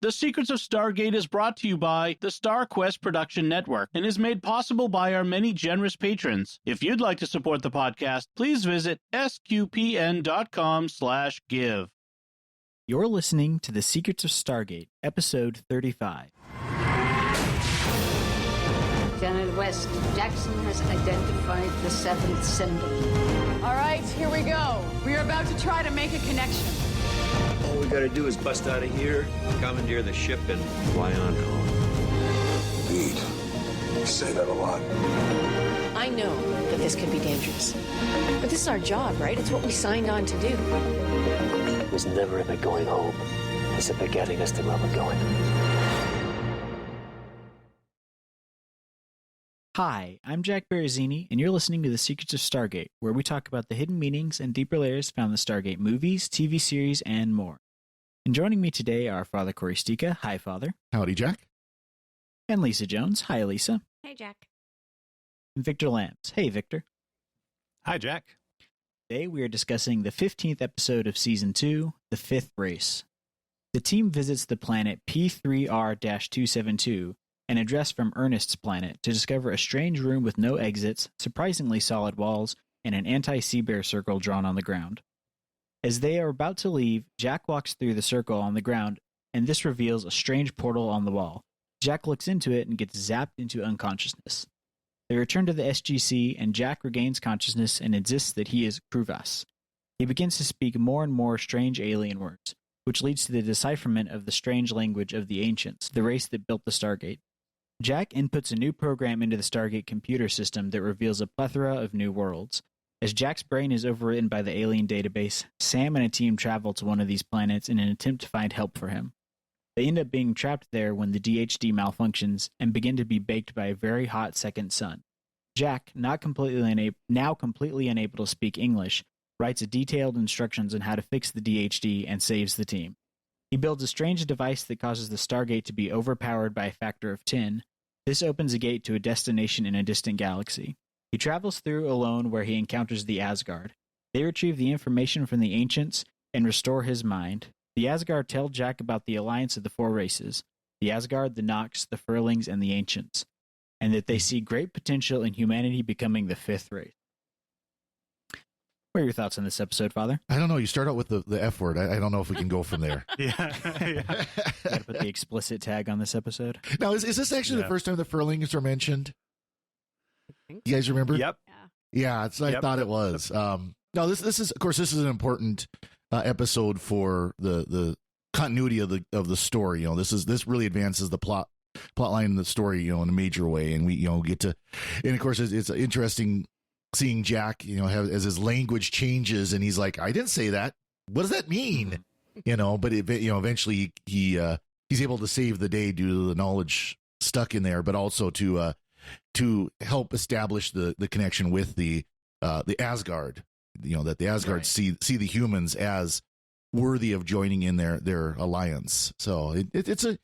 The Secrets of Stargate is brought to you by the StarQuest Production Network and is made possible by our many generous patrons. If you'd like to support the podcast, please visit sqpn.com/give. You're listening to The Secrets of Stargate, Episode 35. Janet West, Jackson has identified the seventh symbol. All right, here we go. We are about to try to make a connection. All we gotta do is bust out of here, commandeer the ship, and fly on home. Indeed. You say that a lot. I know that this could be dangerous. But this is our job, right? It's what we signed on to do. It was never about going home. It's about getting us to where we're going. Hi, I'm Jack Barazzini, and you're listening to The Secrets of Stargate, where we talk about the hidden meanings and deeper layers found in the Stargate movies, TV series, and more. And joining me today are Father Cory Stika. Hi, Father. Howdy, Jack. And Lisa Jones. Hi, Lisa. Hey, Jack. And Victor Lambs. Hey, Victor. Hi, Jack. Today we are discussing the 15th episode of Season 2, The Fifth Race. The team visits the planet P3R-272, an address from Ernest's planet, to discover a strange room with no exits, surprisingly solid walls, and an anti-sea bear circle drawn on the ground. As they are about to leave, Jack walks through the circle on the ground, and this reveals a strange portal on the wall. Jack looks into it and gets zapped into unconsciousness. They return to the SGC, and Jack regains consciousness and insists that he is cruvus. He begins to speak more and more strange alien words, which leads to the decipherment of the strange language of the Ancients, the race that built the Stargate. Jack inputs a new program into the Stargate computer system that reveals a plethora of new worlds. As Jack's brain is overwritten by the alien database, Sam and a team travel to one of these planets in an attempt to find help for him. They end up being trapped there when the DHD malfunctions and begin to be baked by a very hot second sun. Jack, now completely unable to speak English, writes a detailed instructions on how to fix the DHD and saves the team. He builds a strange device that causes the Stargate to be overpowered by a factor of 10. This opens a gate to a destination in a distant galaxy. He travels through alone where he encounters the Asgard. They retrieve the information from the Ancients and restore his mind. The Asgard tell Jack about the alliance of the four races, the Asgard, the Nox, the Furlings, and the Ancients, and that they see great potential in humanity becoming the fifth race. What are your thoughts on this episode, Father? I don't know. You start out with the F word. I don't know if we can go from there. Yeah. Got to put the explicit tag on this episode. Now, is this actually the first time the Furlings are mentioned? You guys remember? Yep. Yeah, I thought it was. No, this is, of course, this is an important episode for the continuity of the story. You know, this really advances the plot line in the story, you know, in a major way, and we, you know, get to, and of course, it's interesting seeing Jack, you know, as his language changes, and he's like, "I didn't say that. What does that mean?" You know, but eventually he's able to save the day due to the knowledge stuck in there, but also to help establish the connection with the Asgard. You know, that the Asgard see the humans as worthy of joining in their alliance. So it's a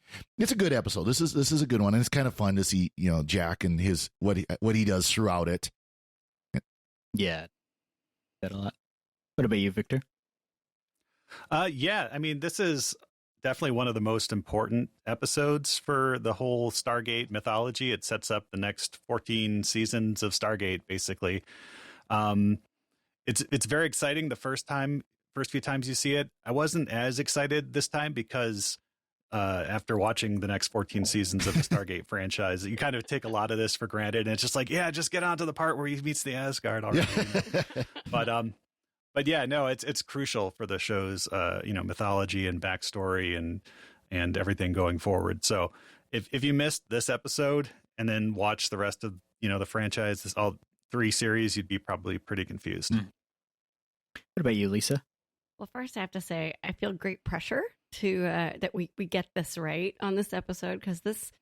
good episode. This is a good one, and it's kind of fun to see, you know, Jack and his what he does throughout it. Yeah, that a lot. What about you, Victor? Yeah, I mean, this is definitely one of the most important episodes for the whole Stargate mythology. It sets up the next 14 seasons of Stargate, basically. It's very exciting the first few times you see it. I wasn't as excited this time because after watching the next 14 seasons of the Stargate franchise, you kind of take a lot of this for granted, and it's just like, yeah, just get on to the part where he meets the Asgard already. But yeah, no, it's crucial for the show's mythology and backstory and everything going forward. So if you missed this episode and then watch the rest of the franchise, all 3 series, you'd be probably pretty confused. What about you, Lisa? Well, first I have to say I feel great pressure to that we get this right on this episode, because this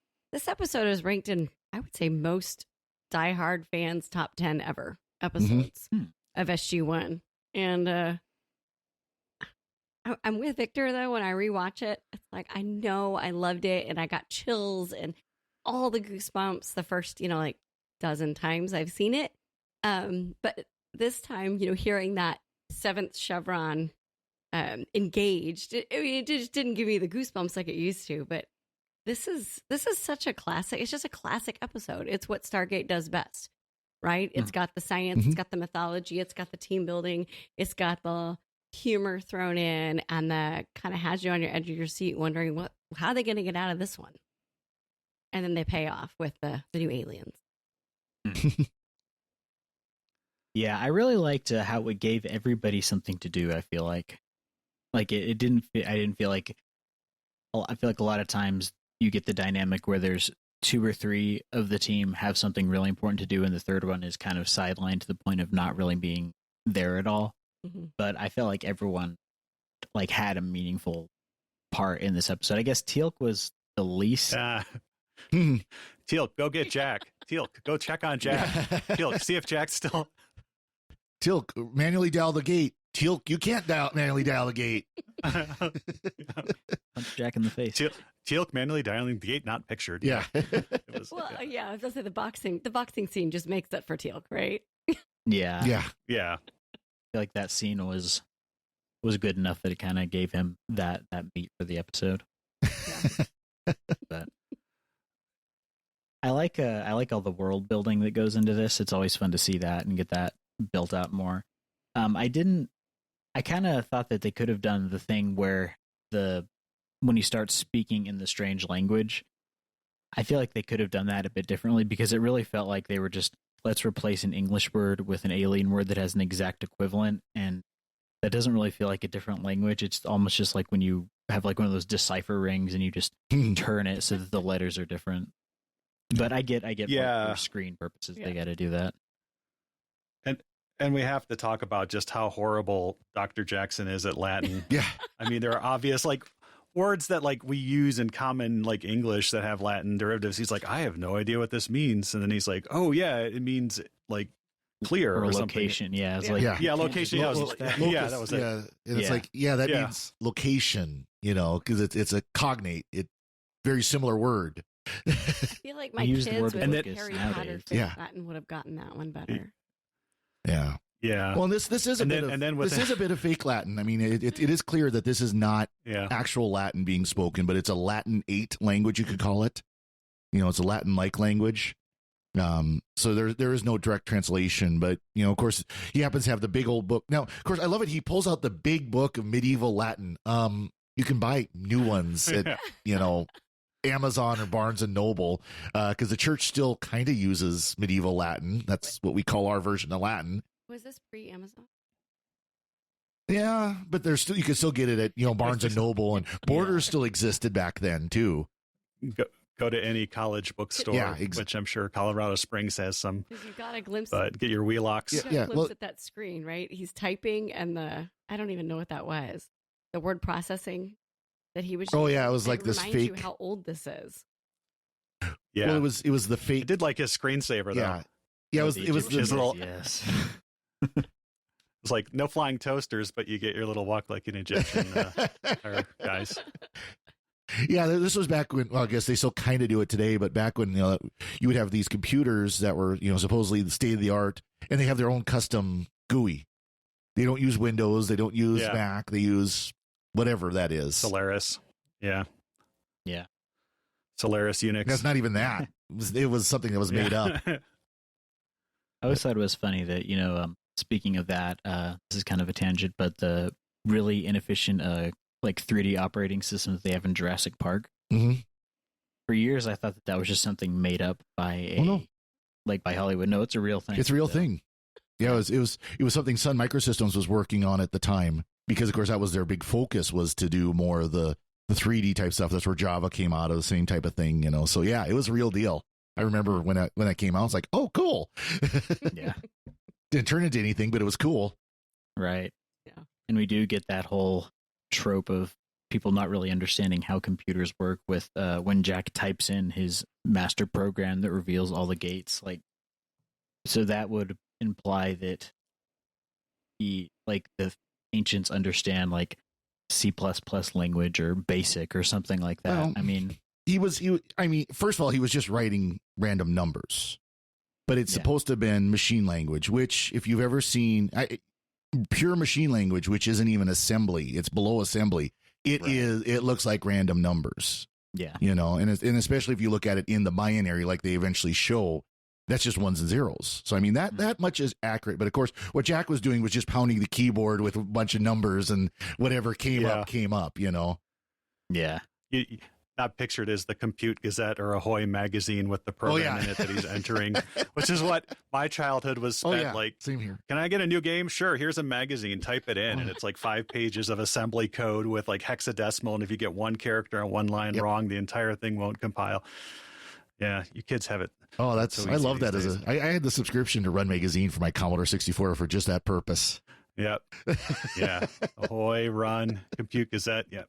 episode is ranked in, I would say, most diehard fans' top 10 ever episodes of SG1. And I'm with Victor, though. When I rewatch it, it's like, I know I loved it and I got chills and all the goosebumps the first, like dozen times I've seen it. But this time, hearing that 7th chevron engaged. It just didn't give me the goosebumps like it used to. But this is such a classic. It's just a classic episode. It's what Stargate does best, right? It's got the science, it's got the mythology, it's got the team building, it's got the humor thrown in, and that kind of has you on your edge of your seat, wondering how are they going to get out of this one? And then they pay off with the new aliens. Yeah, I really liked how it gave everybody something to do. I feel like it didn't. I didn't feel like. I feel like a lot of times you get the dynamic where there's 2 or 3 of the team have something really important to do, and the third one is kind of sidelined to the point of not really being there at all. Mm-hmm. But I felt like everyone had a meaningful part in this episode. I guess Teal'c was the least. Teal'c, go get Jack. Teal'c, go check on Jack. Teal'c, see if Jack's still. Teal'c, manually dial the gate. Teal'c, you can't manually dial the gate. Punch Jack in the face. Teal'c manually dialing the gate, not pictured. Yeah. I was gonna say the boxing scene just makes it for Teal'c, right? Yeah. Yeah. Yeah. I feel like that scene was good enough that it kind of gave him that beat for the episode. But I like all the world building that goes into this. It's always fun to see that and get that built out more. I kind of thought that they could have done the thing where when you start speaking in the strange language, I feel like they could have done that a bit differently, because it really felt like they were just, let's replace an English word with an alien word that has an exact equivalent, and that doesn't really feel like a different language. It's almost just like when you have one of those decipher rings and you just turn it so that the letters are different. But I get for screen purposes they got to do that. And we have to talk about just how horrible Dr. Jackson is at Latin. Yeah. I mean, there are obvious words that we use in common English that have Latin derivatives. He's like, I have no idea what this means. And then he's like, oh yeah, it means clear or location. Something. Yeah. It's location. Locus, that was it. Yeah. And it's that means location, because it's a cognate. Very similar word. I feel like my kids with Harry Potter Latin would have gotten that one better. Yeah. Yeah. Well, this is a bit of fake Latin. I mean, it is clear that this is not actual Latin being spoken, but it's a Latin 8 language, you could call it. It's a Latin-like language. So there is no direct translation, but of course, he happens to have the big old book. Now, of course, I love it. He pulls out the big book of medieval Latin. You can buy new ones at Amazon or Barnes and Noble, because the church still kind of uses medieval Latin. That's what we call our version of Latin. Was this pre-Amazon? Yeah, but you can still get it at Barnes and Noble, and Borders still existed back then too. Go to any college bookstore, which I'm sure Colorado Springs has some. You got a glimpse. Get your Wheelocks. Glimpse at that screen, right? He's typing, and I don't even know what that was. The word processing that he was. Oh yeah, it was like this fake. You how old this is? Yeah, well, it was the fake. It did his screensaver though. Yeah, it was his little. Yes. It's like no flying toasters, but you get your little walk like an Egyptian guys. Yeah, this was back when, well, I guess they still kind of do it today, but back when you would have these computers that were supposedly the state of the art, and they have their own custom GUI. They don't use Windows, they don't use Mac, they use whatever that is. Solaris. Yeah. Yeah. Solaris Unix. That's not even that. It was something that was made up. I always thought it was funny that, speaking of that, this is kind of a tangent, but the really inefficient 3D operating system that they have in Jurassic Park. Mm-hmm. For years, I thought that was just something made up by by Hollywood. No, it's a real thing. It's a real thing. Yeah, it was something Sun Microsystems was working on at the time, because of course that was their big focus, was to do more of the 3D type stuff. That's where Java came out of, the same type of thing, So yeah, it was a real deal. I remember when that came out, I was like, oh, cool. Yeah. Didn't turn into anything, but it was cool. Right. Yeah. And we do get that whole trope of people not really understanding how computers work with when Jack types in his master program that reveals all the gates. So that would imply that the ancients understand C++ language or BASIC or something like that. Well, I mean, first of all, he was just writing random numbers, but it's supposed to have been machine language, which if you've ever seen, pure machine language, which isn't even assembly. It's below assembly. It looks like random numbers. Yeah. And especially if you look at it in the binary, like they eventually show, that's just ones and zeros. So, I mean, that much is accurate. But of course, what Jack was doing was just pounding the keyboard with a bunch of numbers, and whatever came up. Yeah. Not pictured as the Compute Gazette or Ahoy magazine with the program in it that he's entering, which is what my childhood was spent like. Same here. Can I get a new game? Sure. Here's a magazine. Type it in, and it's like 5 pages of assembly code with like hexadecimal. And if you get one character on one line wrong, the entire thing won't compile. Yeah, you kids have it. Oh, I love that days. I had the subscription to Run Magazine for my Commodore 64 for just that purpose. Yep. Yeah. Ahoy, Run, Compute Gazette. Yep.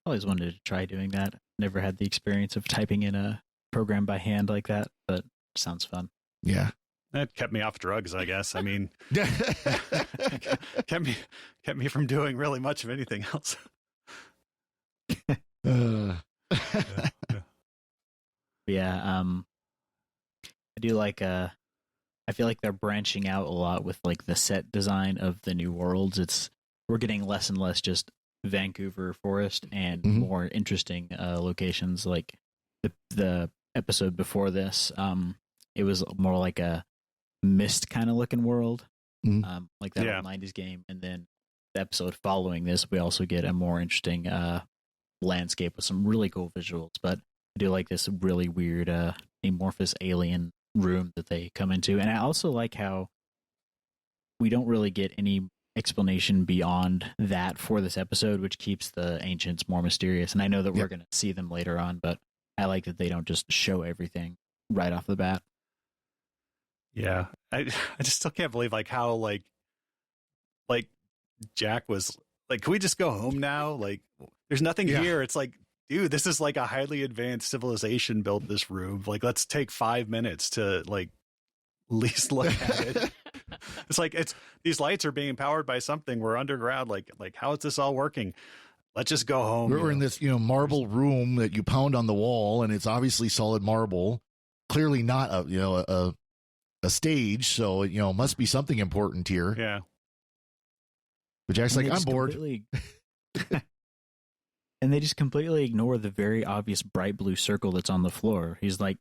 Always wanted to try doing that. Never had the experience of typing in a program by hand like that, but it sounds fun. Yeah. That kept me off drugs, I guess. I mean, kept me from doing really much of anything else. Yeah. I do like I feel like they're branching out a lot with like the set design of the new worlds. We're getting less and less just Vancouver forest and more interesting locations. Like the episode before this, it was more like a mist kind of looking world, like that old 90s game. And then the episode following this, we also get a more interesting landscape with some really cool visuals. But I do like this really weird amorphous alien room that they come into. And I also like how we don't really get any explanation beyond that for this episode, which keeps the ancients more mysterious. And I know that we're going to see them later on, but I like that they don't just show everything right off the bat. Yeah, I just still can't believe like how like Jack was like, can we just go home now? Like, there's nothing here. It's like, dude, this is like a highly advanced civilization built this room. Like, let's take 5 minutes to like at least look at it. It's like these lights are being powered by something. We're underground. Like how is this all working? Let's just go home. We're in this marble room that you pound on the wall, and it's obviously solid marble. Clearly not a stage, so must be something important here. Yeah. But Jack's like, I'm bored. And they just completely ignore the very obvious bright blue circle that's on the floor. He's like,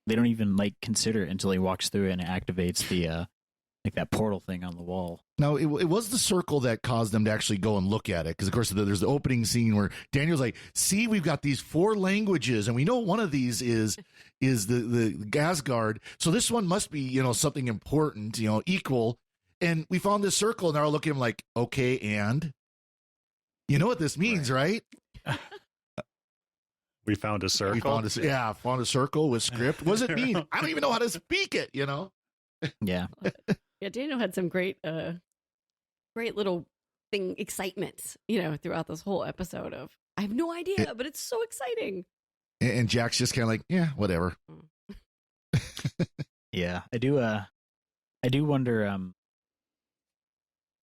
they don't even like consider it until he walks through it and it activates the like that portal thing on the wall. No, it was the circle that caused them to actually go and look at it. Because, of course, there's the opening scene where Daniel's like, see, we've got these 4 languages, and we know one of these is the Asgard. So this one must be, something important, equal. And we found this circle, and they're all looking at him like, okay, and? You know what this means, right? We found a circle. Found a circle with script. What does it mean? I don't even know how to speak it, Yeah. Yeah, Daniel had some great little excitements, throughout this whole episode of, I have no idea, but it's so exciting. And Jack's just kind of like, yeah, whatever. Yeah, I do wonder,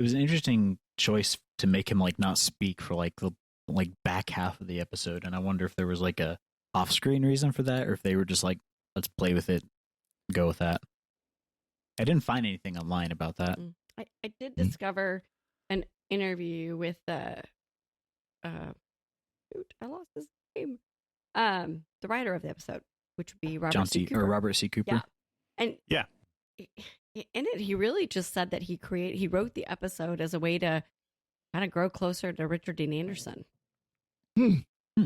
it was an interesting choice to make him like not speak for like the back half of the episode, and I wonder if there was like a off-screen reason for that, or if they were just like, let's play with it, go with that. I didn't find anything online about that. I did discover an interview with I lost his name. The writer of the episode, which would be Robert C. Cooper. Yeah. And in it, he really just said that he wrote the episode as a way to kind of grow closer to Richard Dean Anderson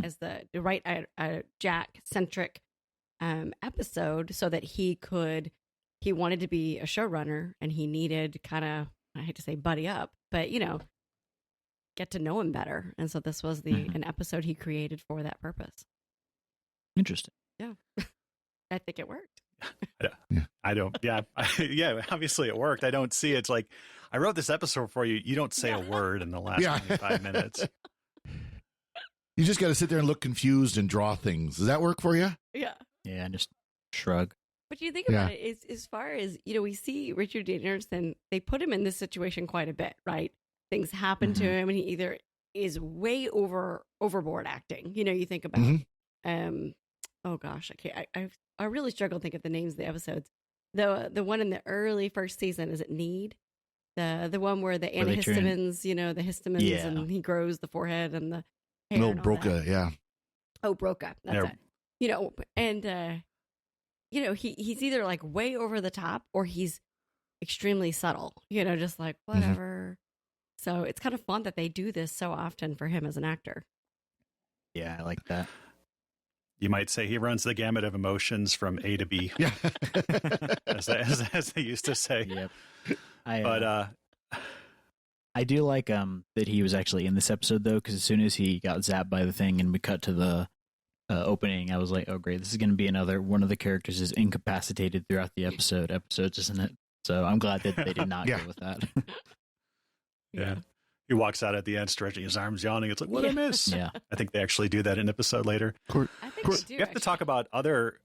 as the right Jack-centric episode, so that he wanted to be a showrunner, and he needed kind of, I hate to say buddy up, but get to know him better. And so this was an episode he created for that purpose. Interesting. Yeah. I think it worked. I don't. Yeah. Obviously it worked. I don't see it's like, I wrote this episode for you. You don't say a word in the last 25 minutes. You just got to sit there and look confused and draw things. Does that work for you? Yeah. Yeah. And just shrug. But you think about it, as far as, we see Richard Dean Anderson, they put him in this situation quite a bit, right? Things happen to him, and he either is way overboard acting. You think about, oh gosh, I really struggle to think of the names of the episodes. The one in the early first season, is it Need? The one where the Where they turn- antihistamines, the histamines, Yeah. and he grows the forehead and the hair. No, and all Broca, that. yeah. Oh, Broca. That's Yeah. it. And he's either like way over the top or he's extremely subtle. Just like whatever. So it's kind of fun that they do this so often for him as an actor. Yeah, I like that. You might say he runs the gamut of emotions from A to B, Yeah. as they used to say. Yep. I do like that he was actually in this episode though, because as soon as he got zapped by the thing and we cut to the opening, I was like, oh great, this is going to be another one of the characters is incapacitated throughout the episodes, isn't it? So I'm glad that they did not go with that. Yeah. He walks out at the end, stretching his arms, yawning. It's like, what I miss? Yeah. I think they actually do that in an episode later. I think they do. We have to talk about other.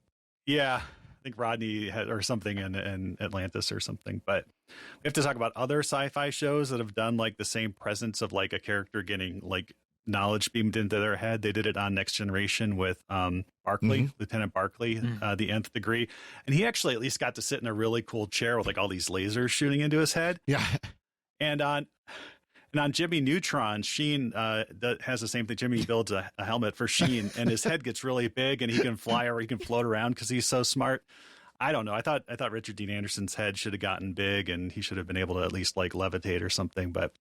Yeah, I think Rodney had or something in Atlantis or something. But we have to talk about other sci-fi shows that have done like the same presence of like a character getting like knowledge beamed into their head. They did it on Next Generation with Barclay, Lieutenant Barclay, the Nth Degree, and he actually at least got to sit in a really cool chair with like all these lasers shooting into his head. Yeah. And on Jimmy Neutron, Sheen has the same thing. Jimmy builds a helmet for Sheen, and his head gets really big, and he can fly or he can float around because he's so smart. I don't know. I thought Richard Dean Anderson's head should have gotten big, and he should have been able to at least like levitate or something. But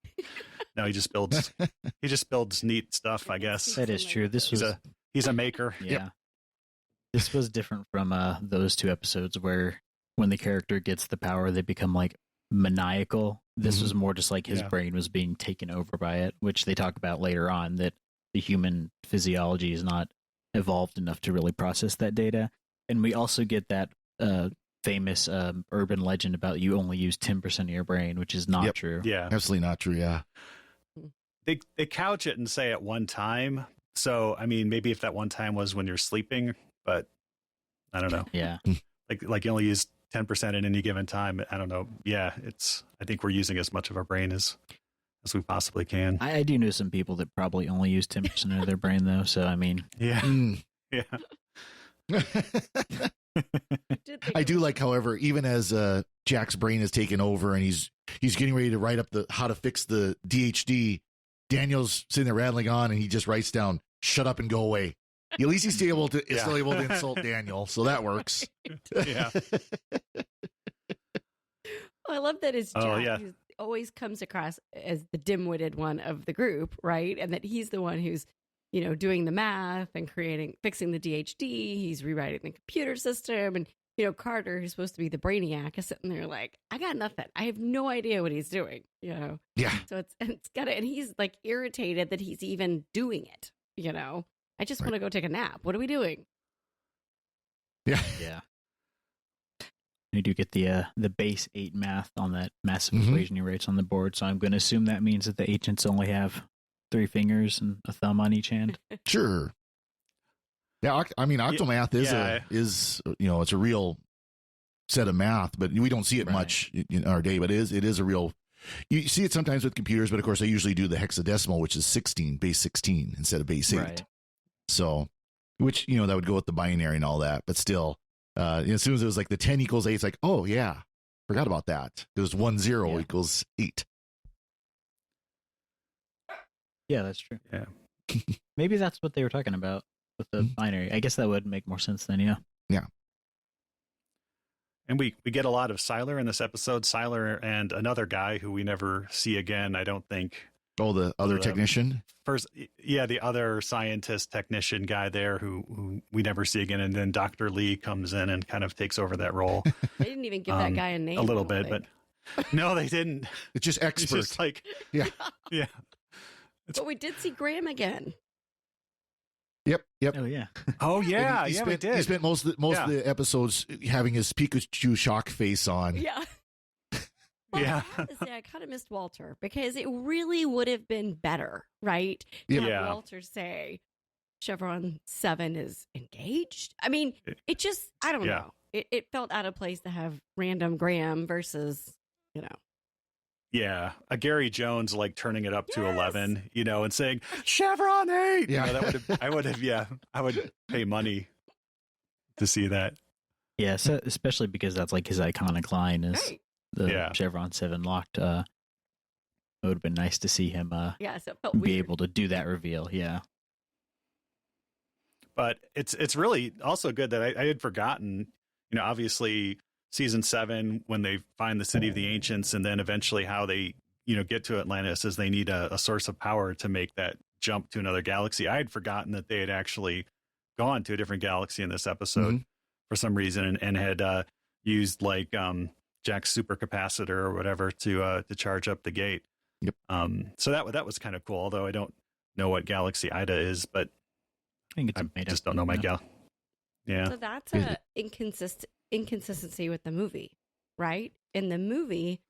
no, he just builds neat stuff. I guess That is true. This was he's a maker. Yeah. Yep. This was different from those two episodes where when the character gets the power, they become like maniacal. This was more just like his brain was being taken over by it, which they talk about later on, that the human physiology is not evolved enough to really process that data. And we also get that famous urban legend about you only use 10% of your brain, which is not true. Yeah, Absolutely not true. Yeah. they couch it and say at one time. So I mean, maybe if that one time was when you're sleeping, but I don't know. Yeah. like you only use 10% in any given time. I don't know. Yeah, I think we're using as much of our brain as we possibly can. I do know some people that probably only use 10% of their brain though. So I mean, yeah. Yeah. I do like, however, even as Jack's brain is taken over and he's getting ready to write up how to fix the DHD, Daniel's sitting there rattling on and he just writes down, "Shut up and go away." At least he's still able to insult Daniel, so that works. Yeah. I love that his Jack yeah. always comes across as the dim-witted one of the group, right? And that he's the one who's, doing the math and fixing the DHD. He's rewriting the computer system. And, Carter, who's supposed to be the brainiac, is sitting there like, I got nothing. I have no idea what he's doing, Yeah. So and he's like irritated that he's even doing it, I just want to go take a nap. What are we doing? Yeah. yeah. We do get the base 8 math on that massive equation he writes on the board. So I'm going to assume that means that the ancients only have 3 fingers and a thumb on each hand. Sure. Yeah, I mean, octomath is it's a real set of math, but we don't see it much in our day. But it is a real. You see it sometimes with computers, but of course they usually do the hexadecimal, which is 16, base 16 instead of base 8. Right. So, which that would go with the binary and all that, but still, as soon as it was like the 10 equals 8, it's like, oh yeah, forgot about that. It was 10 equals 8. Yeah, that's true. Yeah. Maybe that's what they were talking about with the binary. I guess that would make more sense then, yeah. Yeah. And we get a lot of Siler in this episode. Siler and another guy who we never see again, I don't think. Oh, the other technician? The other scientist technician guy there who we never see again. And then Dr. Lee comes in and kind of takes over that role. They didn't even give that guy a name. A little bit, but no, they didn't. It's just expert. It's just like, yeah. But we did see Graham again. Yep. Oh yeah. Oh yeah. We did. He spent most of the episodes having his Pikachu shock face on. Yeah. Well, yeah. I have to say, I kind of missed Walter because it really would have been better, right? Yeah. Walter say Chevron 7 is engaged. I mean, it just, I don't know. It felt out of place to have random Graham versus, Yeah, a Gary Jones like turning it up to 11, and saying Chevron 8. Yeah, I would pay money to see that. Yeah, so especially because that's like his iconic line is right. the Chevron 7 locked. It would have been nice to see him Yeah, so it felt be weird. able to do that reveal. Yeah. But it's really also good that I had forgotten, obviously season 7, when they find the city of the ancients, and then eventually how they, get to Atlantis, is they need a source of power to make that jump to another galaxy. I had forgotten that they had actually gone to a different galaxy in this episode for some reason, and had used like Jack's supercapacitor or whatever to charge up the gate. Yep. So that was kind of cool, although I don't know what galaxy Ida is, but I think it's I just don't know my gal. Yeah. So that's a inconsistency with the movie, right? In the movie,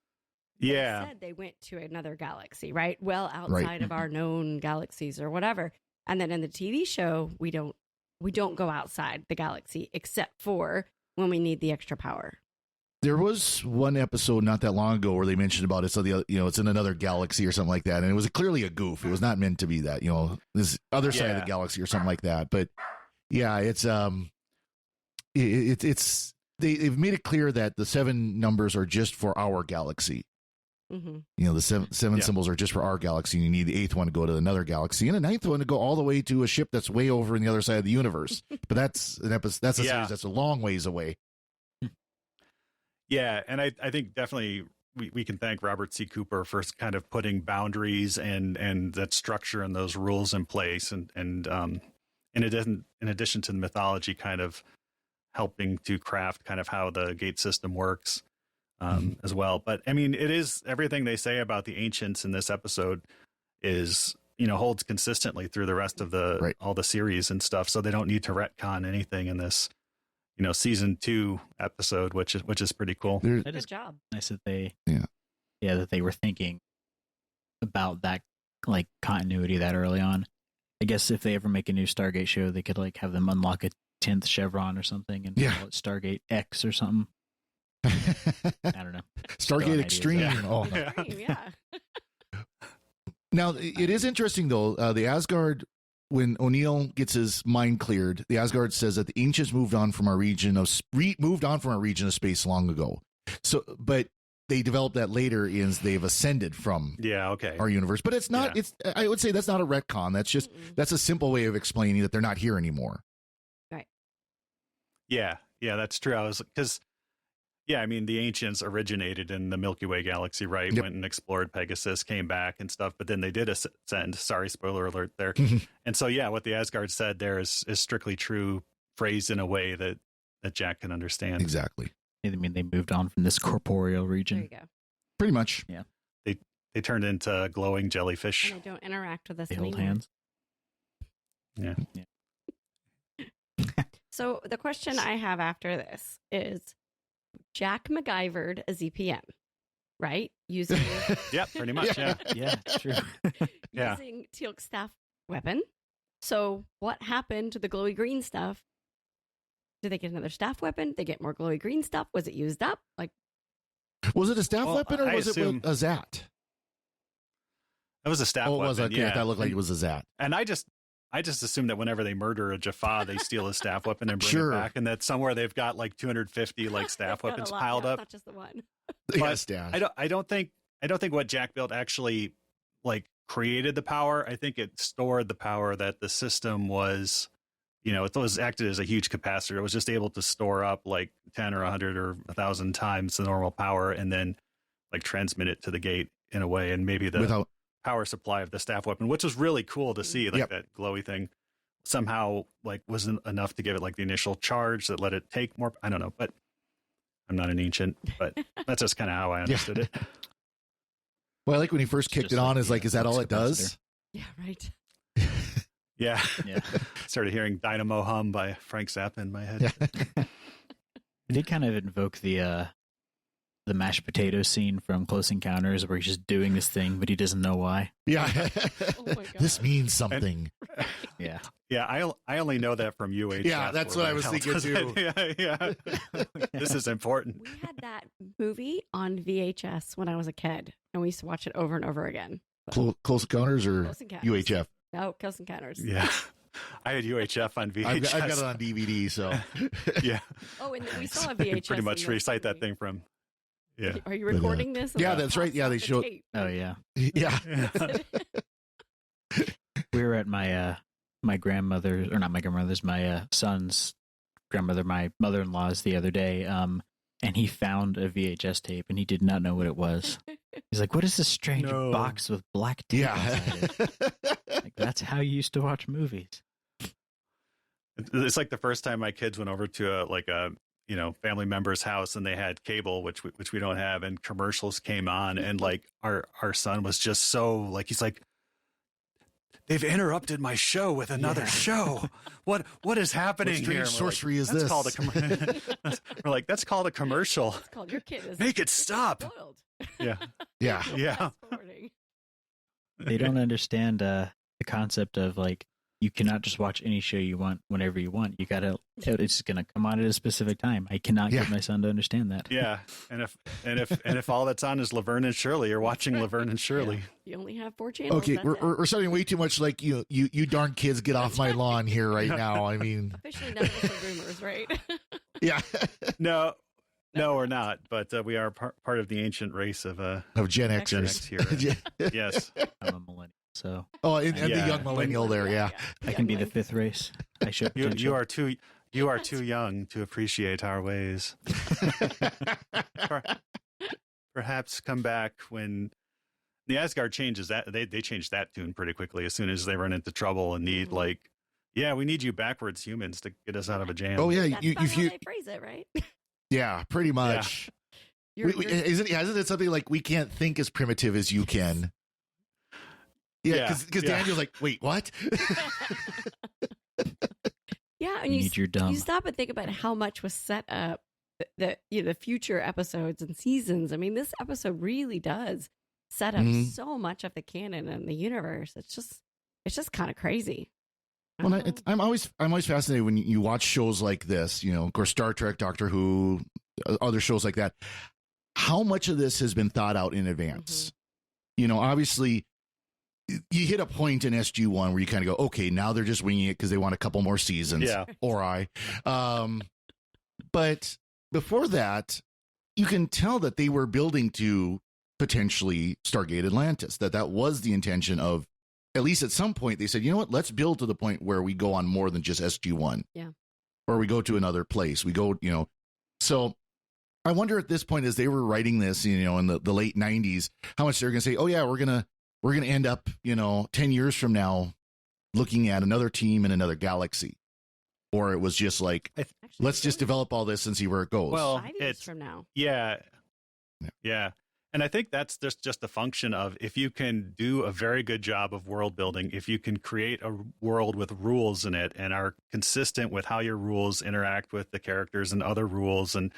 they said they went to another galaxy, right? Well, outside of our known galaxies or whatever. And then in the TV show, we don't go outside the galaxy except for when we need the extra power. There was one episode not that long ago where they mentioned about it. So it's in another galaxy or something like that, and it was clearly a goof. It was not meant to be that, this other side of the galaxy or something like that. But yeah, they've made it clear that the 7 numbers are just for our galaxy. Mm-hmm. The seven symbols are just for our galaxy. And you need the 8th one to go to another galaxy, and the 9th one to go all the way to a ship that's way over on the other side of the universe. But that's an episode. That's a series that's a long ways away. Yeah, and I think definitely we can thank Robert C. Cooper for kind of putting boundaries and that structure and those rules in place, and in addition to the mythology, kind of helping to craft kind of how the gate system works as well. But I mean, it is everything they say about the ancients in this episode is holds consistently through the rest of all the series and stuff, so they don't need to retcon anything in this. Season 2 episode, which is pretty cool. Good job. Nice that they, that they were thinking about that like continuity that early on. I guess if they ever make a new Stargate show, they could like have them unlock a 10th chevron or something and call it Stargate X or something. I don't know. Stargate Extreme. Yeah. Now it is interesting though. The Asgard. When O'Neill gets his mind cleared, the Asgard says that the ancients moved on from our region of space long ago. So, but they developed that later as they've ascended from our universe. But it's not. It's I would say that's not a retcon. That's just that's a simple way of explaining that they're not here anymore. Right. Yeah, that's true. I mean, the ancients originated in the Milky Way galaxy, right? Yep. Went and explored Pegasus, came back and stuff, but then they did ascend. Sorry, spoiler alert there. And so, what the Asgard said there is strictly true, phrased in a way that Jack can understand. Exactly. I mean, they moved on from this corporeal region. There you go. Pretty much. Yeah. They turned into glowing jellyfish. And they don't interact with us They hold anymore. hands. Yeah. So the question I have after this is, Jack MacGyvered a ZPM, right? Using pretty much. Yeah, true. using Teal'c's staff weapon. So what happened to the glowy green stuff? Did they get another staff weapon? Did they get more glowy green stuff? Was it used up? Like, was it a staff weapon or was it a Zat? It was a staff weapon. Oh, it was okay. That looked like it was a Zat. And I just assume that whenever they murder a Jaffa, they steal a staff weapon and bring it back, and that somewhere they've got like 250 like staff weapons piled up. Not just the one. Yes, I don't think what Jack built actually like created the power. I think it stored the power that the system was. It was acted as a huge capacitor. It was just able to store up like 10 or 100 or 1,000 times the normal power, and then like transmit it to the gate in a way, and maybe the power supply of the staff weapon, which was really cool to see, like that glowy thing somehow like wasn't enough to give it like the initial charge that let it take more. I don't know, but I'm not an ancient, but that's just kind of how I understood it. Well, I like when he first kicked it on, is that all it does? Yeah, right. Yeah. Started hearing Dynamo Hum by Frank Zappa in my head. It did kind of invoke the mashed potato scene from Close Encounters, where he's just doing this thing, but he doesn't know why. Yeah. Oh my God. This means something. Yeah. Yeah, I only know that from UHF. Yeah, that's what I was thinking too. Yeah. This is important. We had that movie on VHS when I was a kid, and we used to watch it over and over again. Close Encounters or Close Encounters. UHF? No, Close Encounters. Yeah. I had UHF on VHS. I've got it on DVD, so. Yeah. Oh, and we still have VHS. Pretty much recite that thing from. Yeah. Are you recording this? Yeah, that's right. Yeah, they showed. Oh yeah. Yeah. We were at my my grandmother, or not my grandmother's, my son's grandmother, my mother-in-law's the other day, and he found a VHS tape and he did not know what it was. He's like, "What is this strange box with black tape inside it?" Like, that's how you used to watch movies. It's like the first time my kids went over to a family member's house and they had cable, which we don't have, and commercials came on, and like our son was just so like, he's like, "They've interrupted my show with another show. What is happening what here?" Sorcery is that's this? Called we're like, that's called a commercial. It's called Your Kid Is Make it stop. Spoiled. Yeah. Yeah. Yeah. They don't understand the concept of like, you cannot just watch any show you want whenever you want. You gotta, it's gonna come on at a specific time. I cannot get my son to understand that. Yeah, and if all that's on is Laverne and Shirley, you're watching Laverne and Shirley. You only have 4 channels. Okay, we're sounding way too much like you darn kids, get off my lawn here right now. I mean, officially none of us are boomers, right? Yeah. No, we're not. But we are part of the ancient race of Gen Xers here. Yes, I'm a millennial. So and the young millennial there, yeah. I can be the 5th race. I should. You are too young to appreciate our ways. Perhaps come back when the Asgard changes that. They changed that tune pretty quickly as soon as they run into trouble and need we need you backwards humans to get us out of a jam. Oh yeah, That's how they phrase it, right? Yeah, pretty much. Yeah. Hasn't it something like, we can't think as primitive as you can? Yeah, because Daniel's like, wait, what? Yeah, and you're dumb. You stop and think about how much was set up, the future episodes and seasons. I mean, this episode really does set up so much of the canon and the universe. It's just kind of crazy. Well, I'm always fascinated when you watch shows like this. Of course, Star Trek, Doctor Who, other shows like that. How much of this has been thought out in advance? Obviously, you hit a point in SG1 where you kind of go, okay, now they're just winging it because they want a couple more seasons. Yeah. But before that, you can tell that they were building to potentially Stargate Atlantis, that was the intention of, at least at some point, they said, you know what, let's build to the point where we go on more than just SG1. Yeah. Or we go to another place. We go, so I wonder at this point, as they were writing this, in the late 90s, how much they're going to say, oh yeah, we're going to end up, 10 years from now looking at another team in another galaxy. Or it was just like, let's just develop all this and see where it goes. Well, 5 years from now. Yeah. And I think that's just a function of, if you can do a very good job of world building, if you can create a world with rules in it and are consistent with how your rules interact with the characters and other rules, and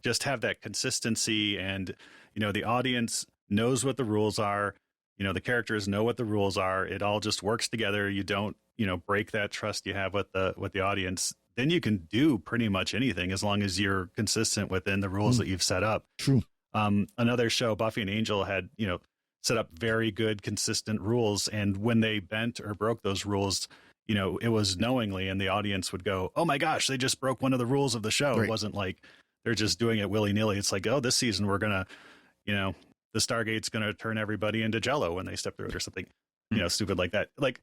just have that consistency, and, the audience knows what the rules are, the characters know what the rules are. It all just works together. You don't, break that trust you have with the audience. Then you can do pretty much anything as long as you're consistent within the rules that you've set up. True. Another show, Buffy and Angel, had, set up very good, consistent rules. And when they bent or broke those rules, it was knowingly, and the audience would go, oh my gosh, they just broke one of the rules of the show. Right. It wasn't like they're just doing it willy nilly. It's like, oh, this season we're going to, the Stargate's going to turn everybody into Jello when they step through it or something, stupid like that. Like,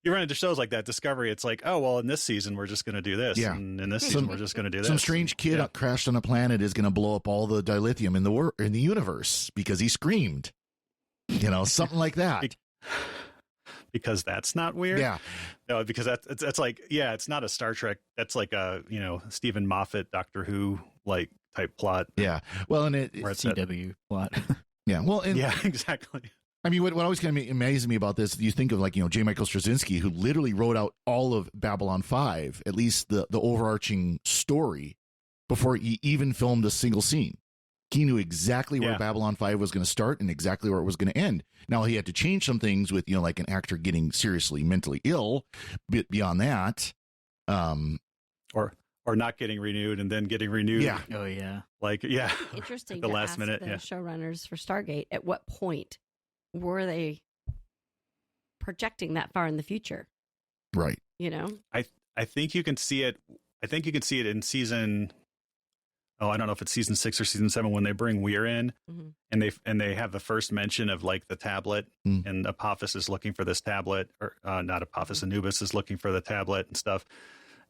you run into shows like that, Discovery, it's like, oh, well, in this season, we're just going to do this. Yeah. And in this season, we're just going to do this. Some strange kid crashed on a planet is going to blow up all the dilithium in the universe because he screamed. Something like that. Because that's not weird. Yeah. No, because that's like, it's not a Star Trek. That's like a, Stephen Moffat, Doctor Who, like, type plot. Yeah. Well, and it's CW plot. Yeah. Well, yeah, exactly. I mean, what always kind of amazes me about this, you think of like, J. Michael Straczynski, who literally wrote out all of Babylon 5, at least the overarching story, before he even filmed a single scene. He knew exactly where Babylon 5 was going to start and exactly where it was going to end. Now, he had to change some things with, like an actor getting seriously mentally ill, but beyond that. Or not getting renewed and then getting renewed. Yeah. Oh, yeah. Like, yeah. Interesting. At the last minute. The showrunners for Stargate, at what point were they projecting that far in the future? Right. I think you can see it. I think you can see it in season I don't know if it's season 6 or season 7 when they bring Weir in, Mhm. and they have the first mention of like the tablet, and Apophis is looking for this tablet, or not Apophis, Anubis is looking for the tablet and stuff.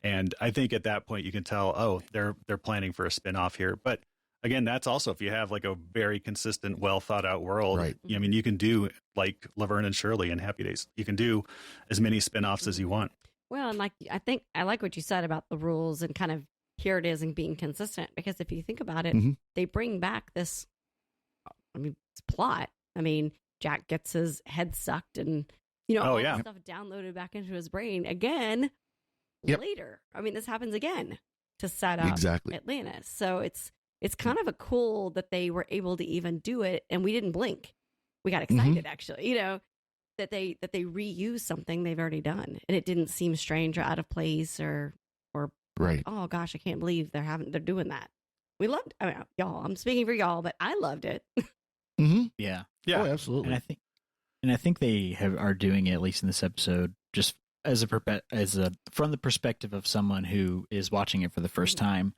And I think at that point you can tell, oh, they're planning for a spin-off here. But again, that's also if you have like a very consistent, well thought out world. Right. I mean, you can do like Laverne and Shirley and Happy Days. You can do as many spin-offs as you want. Well, and like I think I like what you said about the rules and kind of here it is and being consistent, because if you think about it, they bring back this, plot. I mean, Jack gets his head sucked and, all that stuff downloaded back into his brain again later. I mean, this happens again to set up Atlantis. So it's kind of a cool that they were able to even do it, and we didn't blink. We got excited, actually, that they reuse something they've already done, and it didn't seem strange or out of place or right. Oh gosh, I can't believe they're doing that. We loved. I mean, y'all. I'm speaking for y'all, but I loved it. Yeah. Oh, absolutely. And I think they are doing it, at least in this episode, just as from the perspective of someone who is watching it for the first time.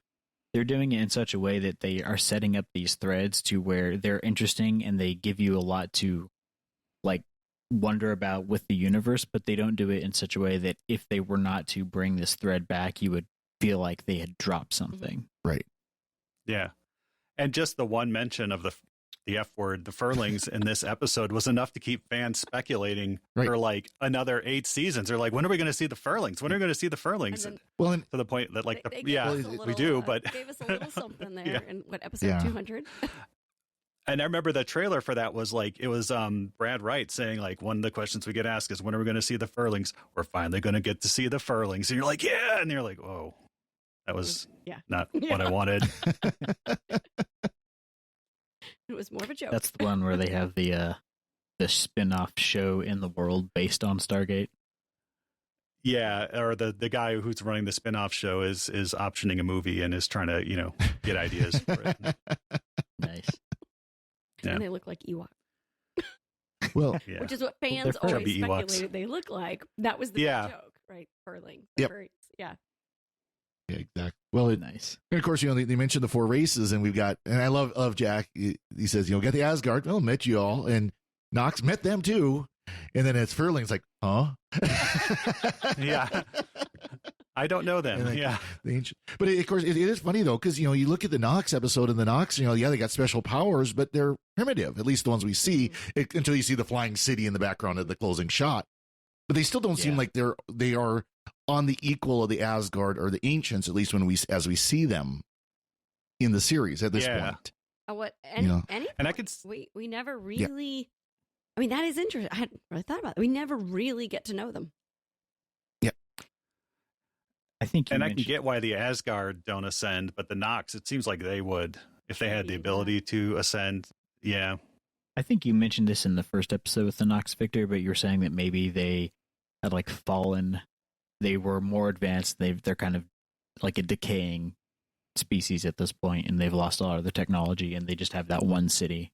They're doing it in such a way that they are setting up these threads to where they're interesting and they give you a lot to like wonder about with the universe, but they don't do it in such a way that if they were not to bring this thread back, you would feel like they had dropped something. Right. Yeah. And just the one mention of the F word, the Furlings, in this episode was enough to keep fans speculating for like another 8 seasons. They're like, when are we going to see the Furlings? When are we going to see the Furlings? Then, to the point that like, we do, but gave us a little something there in episode 200. And I remember the trailer for that was like, it was Brad Wright saying like, one of the questions we get asked is, when are we going to see the Furlings? We're finally going to get to see the Furlings. And you're like, yeah. And you're like, whoa, that was not what I wanted. It was more of a joke. That's the one where they have the spin-off show in the world based on Stargate. Yeah, or the guy who's running the spin-off show is optioning a movie and is trying to, get ideas for it. Nice. Yeah. And they look like Ewok. Well, which is what fans always speculated they look like. That was the joke, right? Furling. Furries. Yeah. Yeah, exactly. Well, nice. And of course, they mentioned the 4 races, and we've got, and I love Jack. He says, got the Asgard. Well, met you all, and Nox met them too. And then it's Furling's like, huh? Yeah. I don't know them. The ancient, but of course, it is funny though, because you look at the Nox episode, and the Nox, they got special powers, but they're primitive. At least the ones we see, until you see the flying city in the background of the closing shot. But they still don't seem like they are on the equal of the Asgard or the ancients, at least as we see them in the series at this point. And I could we never really. I mean, that is interesting. I hadn't really thought about it. We never really get to know them. Yeah. I think I can get why the Asgard don't ascend, but the Nox, it seems like they would if they had the ability to ascend. Yeah. I think you mentioned this in the first episode with the Nox, Victor, but you're saying that maybe they had like fallen. They were more advanced. They're kind of like a decaying species at this point, and they've lost a lot of their technology, and they just have that one city.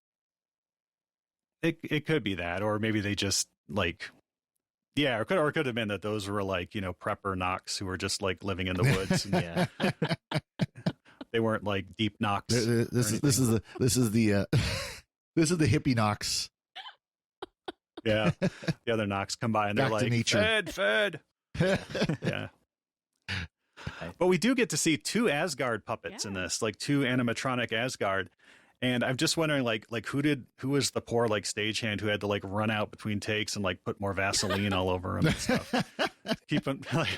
It could be that, or maybe they just like, or could have been that those were like prepper Nox who were just like living in the woods. And, they weren't like deep Nox. This is the hippie Nox. Yeah, the other Nox come by and they're like, fed. Yeah. But we do get to see 2 Asgard puppets in this, like 2 animatronic Asgard. And I'm just wondering, like who was the poor like stagehand who had to like run out between takes and like put more Vaseline all over him and stuff. Keep them like,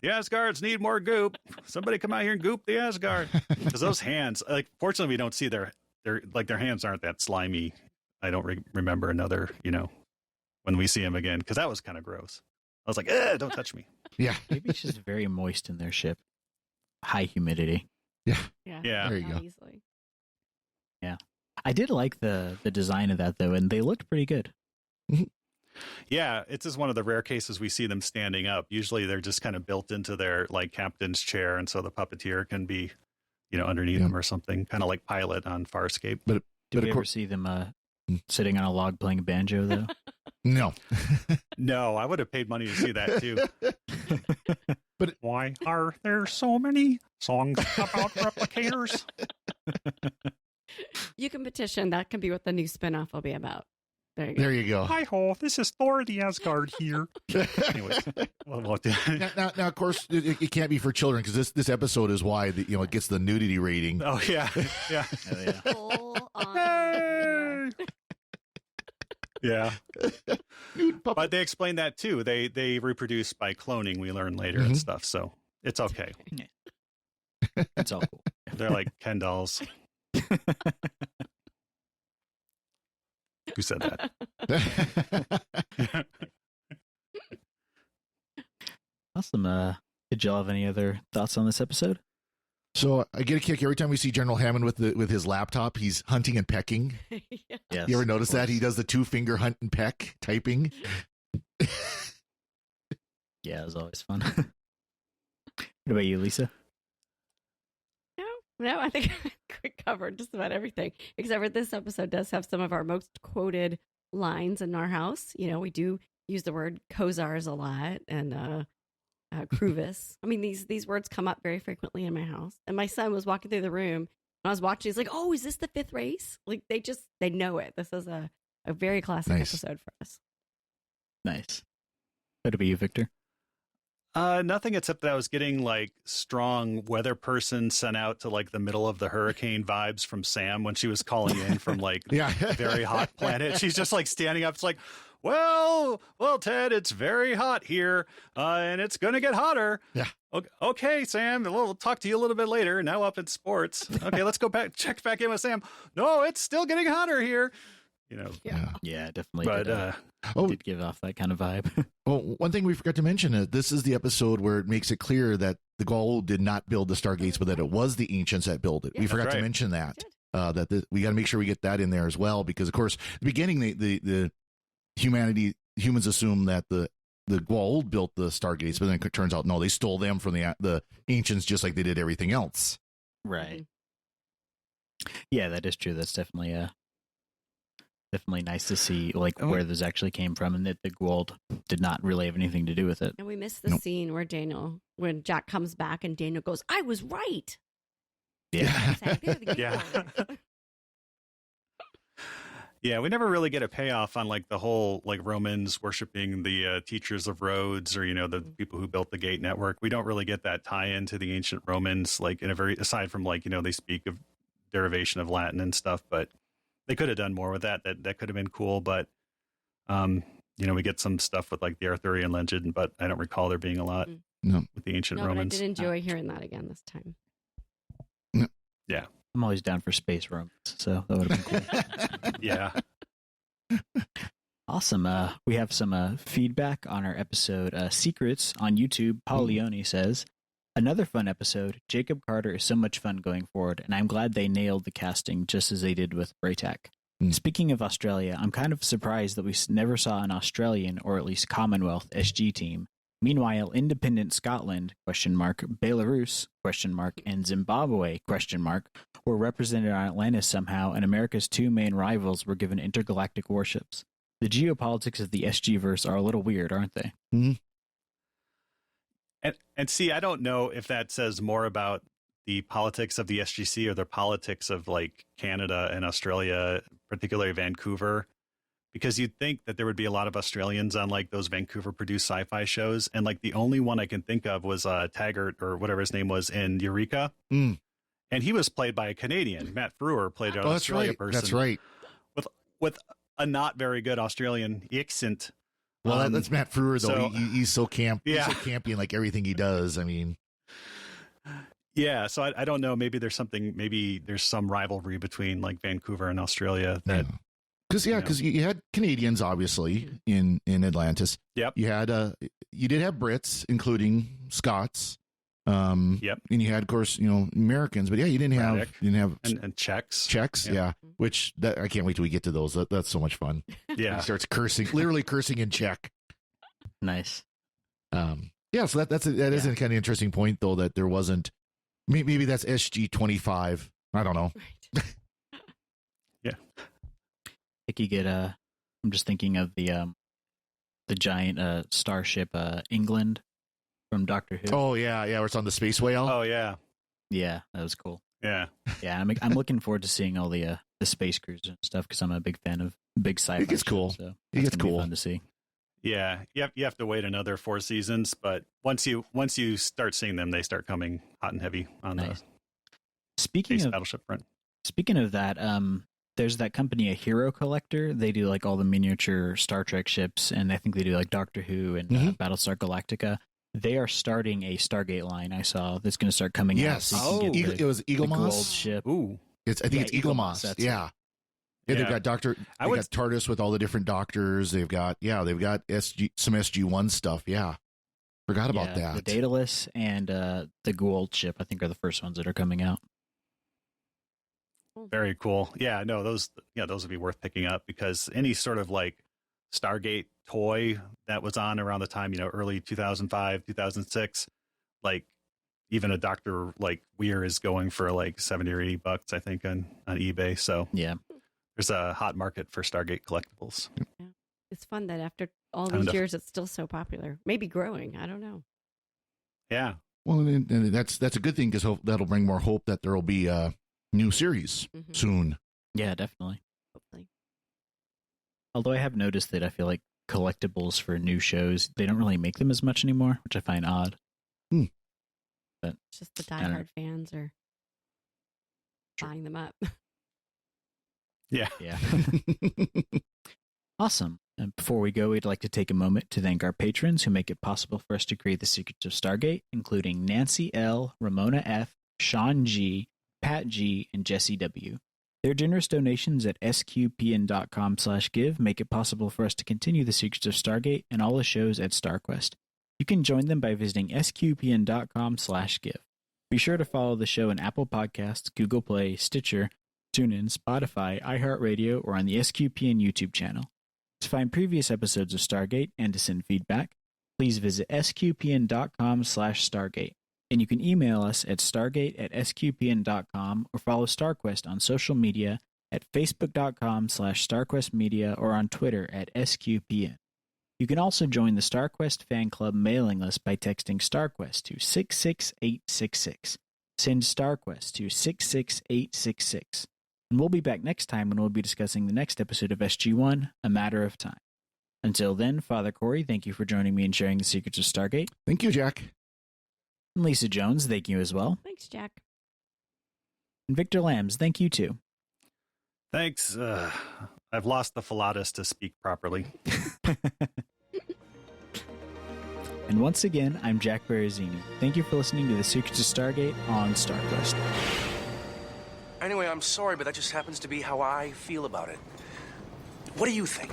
the Asgards need more goop. Somebody come out here and goop the Asgard. Because those hands, like, fortunately we don't see their hands aren't that slimy. I don't remember another, when we see him again, because that was kind of gross. I was like, don't touch me. Yeah. Maybe it's just very moist in their ship. High humidity. Yeah. There you go. Easily. Yeah. I did like the design of that, though, and they looked pretty good. Yeah, it's just one of the rare cases we see them standing up. Usually they're just kind of built into their like captain's chair, and so the puppeteer can be, underneath them or something, kind of like Pilot on Farscape. Did you ever see them sitting on a log playing a banjo, though? No. No, I would have paid money to see that too. But why are there so many songs about replicators? You can petition. That can be what the new spinoff will be about. There you go. Hi ho, this is Thor the Asgard here. Anyways, now, of course, it can't be for children because this episode is why it gets the nudity rating. Oh yeah, yeah, Full on. yeah. But they explain that too. They reproduce by cloning. We learn later and stuff, so it's okay. It's all cool. They're like Ken dolls. Who said that? Awesome. Did y'all have any other thoughts on this episode? So I get a kick every time we see General Hammond with his laptop. He's hunting and pecking. Yes, you ever notice that he does the 2-finger hunt and peck typing? Yeah, it was always fun. What about you, Lisa? No, I think we covered just about everything. Except for this episode does have some of our most quoted lines in our house. We do use the word Kozars a lot and cruvus. I mean, these words come up very frequently in my house. And my son was walking through the room. And I was watching. He's like, "Oh, is this the fifth race?" Like they know it. This is a very classic episode for us. Nice. What about you, Victor? Nothing except that I was getting like strong weather person sent out to like the middle of the hurricane vibes from Sam when she was calling in from like very hot planet. She's just like standing up. It's like, well, Ted, it's very hot here, and it's gonna get hotter. Yeah. Okay, Sam. We'll talk to you a little bit later. Now up in sports. Okay, let's go check back in with Sam. No, it's still getting hotter here. Yeah, definitely. But did give off that kind of vibe. Oh, one thing we forgot to mention is this is the episode where it makes it clear that the Gaul did not build the Stargates, but that it was the ancients that built it. Yeah, we forgot to mention that. We got to make sure we get that in there as well, because of course, at the beginning, the humans assume that the Gaul built the Stargates, but then it turns out no, they stole them from the ancients, just like they did everything else. Right. Yeah, that is true. That's definitely nice to see where this actually came from, and that the Gould did not really have anything to do with it. And we missed the scene where when Jack comes back and Daniel goes, "I was right." Yeah. Yeah. Yeah, we never really get a payoff on like the whole like Romans worshiping the teachers of roads or the people who built the gate network. We don't really get that tie into the ancient Romans, like aside from like they speak of derivation of Latin and stuff, but they could have done more with that. That could have been cool, but we get some stuff with like the Arthurian legend, but I don't recall there being a lot with the ancient Romans. But I did enjoy hearing that again this time. Yeah. I'm always down for space Romans, so that would have been cool. Yeah. Awesome. We have some feedback on our episode Secrets on YouTube. Paul Leone says, "Another fun episode. Jacob Carter is so much fun going forward, and I'm glad they nailed the casting just as they did with Braytak. Speaking of Australia, I'm kind of surprised that we never saw an Australian, or at least Commonwealth, SG team. Meanwhile, independent Scotland, Belarus, and Zimbabwe, were represented on Atlantis somehow, and America's two main rivals were given intergalactic warships. The geopolitics of the SG-verse are a little weird, aren't they?" Mm-hmm. And see, I don't know if that says more about the politics of the SGC or the politics of like Canada and Australia, particularly Vancouver, because you'd think that there would be a lot of Australians on like those Vancouver produced sci-fi shows. And like the only one I can think of was Taggart or whatever his name was in Eureka. And he was played by a Canadian. Matt Frewer played an Australian person. That's right. With a not very good Australian accent. Well, that's Matt Frewer, though. So, he's so camp. Yeah. He's so campy in like everything he does. I mean, yeah. So I don't know. Maybe there's some rivalry between like Vancouver and Australia. That because you had Canadians obviously in Atlantis. Yep. You did have Brits, including Scots. Yep. And you had, of course, Americans, but you didn't have and Czechs. Czechs, yeah. Which I can't wait till we get to those. That's so much fun. Yeah. He starts cursing, literally cursing in Czech. Nice. Yeah. So that is a kind of interesting point, though, that there wasn't. Maybe that's SG-25. I don't know. I think you get I'm just thinking of the giant starship England, from Doctor Who. Oh yeah, where it's on the space whale. Oh yeah, Yeah, that was cool. yeah. Yeah, I'm looking forward to seeing all the space cruise and stuff because I'm a big fan of big sci-fi. It gets cool. So It that's gets gonna be cool. fun to see. Yeah, you have to wait another 4 seasons, but once you start seeing them, they start coming hot and heavy on Nice. the Speaking space of battleship front. Speaking of that, there's that company, A Hero Collector. They do like all the miniature Star Trek ships, and I think they do like Doctor Who and Battlestar Galactica. They are starting a Stargate line. I saw that's going to start coming out. Yes. So you can get it was Eagle the gold Moss. ship. Ooh, I think it's Eagle Moss. That's Yeah. Yeah, they've got got TARDIS with all the different doctors. They've got some SG-1 stuff. Yeah. Forgot about that. The Daedalus and the Gould ship, I think, are the first ones that are coming out. very cool. Yeah, no, those would be worth picking up because any sort of like Stargate toy that was on around the time, early 2005, 2006, like even a Dr. like Weir is going for like $70 or $80, I think, on eBay. So yeah, there's a hot market for Stargate collectibles. Yeah. It's fun that after all these years, it's still so popular. Maybe growing. I don't know. Yeah. Well, and that's a good thing because that'll bring more hope that there will be a new series soon. Yeah, definitely. Hopefully. Although I have noticed that I feel like collectibles for new shows, they don't really make them as much anymore, which I find odd. But it's just the diehard fans are buying them up. Yeah. Awesome. And before we go, we'd like to take a moment to thank our patrons who make it possible for us to create the Secrets of Stargate, including Nancy L., Ramona F., Sean G., Pat G., and Jesse W. Their generous donations at sqpn.com/give make it possible for us to continue the Secrets of Stargate and all the shows at StarQuest. You can join them by visiting sqpn.com/give. Be sure to follow the show in Apple Podcasts, Google Play, Stitcher, TuneIn, Spotify, iHeartRadio, or on the SQPN YouTube channel. To find previous episodes of Stargate and to send feedback, please visit sqpn.com/Stargate. And you can email us at stargate@sqpn.com or follow StarQuest on social media at facebook.com/StarQuestMedia or on Twitter at SQPN. You can also join the StarQuest fan club mailing list by texting StarQuest to 66866. Send StarQuest to 66866. And we'll be back next time when we'll be discussing the next episode of SG-1, A Matter of Time. Until then, Father Cory, thank you for joining me and sharing the secrets of Stargate. Thank you, Jack. And Lisa Jones, thank you as well. Thanks, Jack. And Victor Lambs, thank you too. Thanks. I've lost the Philatus to speak properly. And once again, I'm Jack Barazzini. Thank you for listening to the Secrets of Stargate on StarQuest. Anyway, I'm sorry, but that just happens to be how I feel about it. What do you think?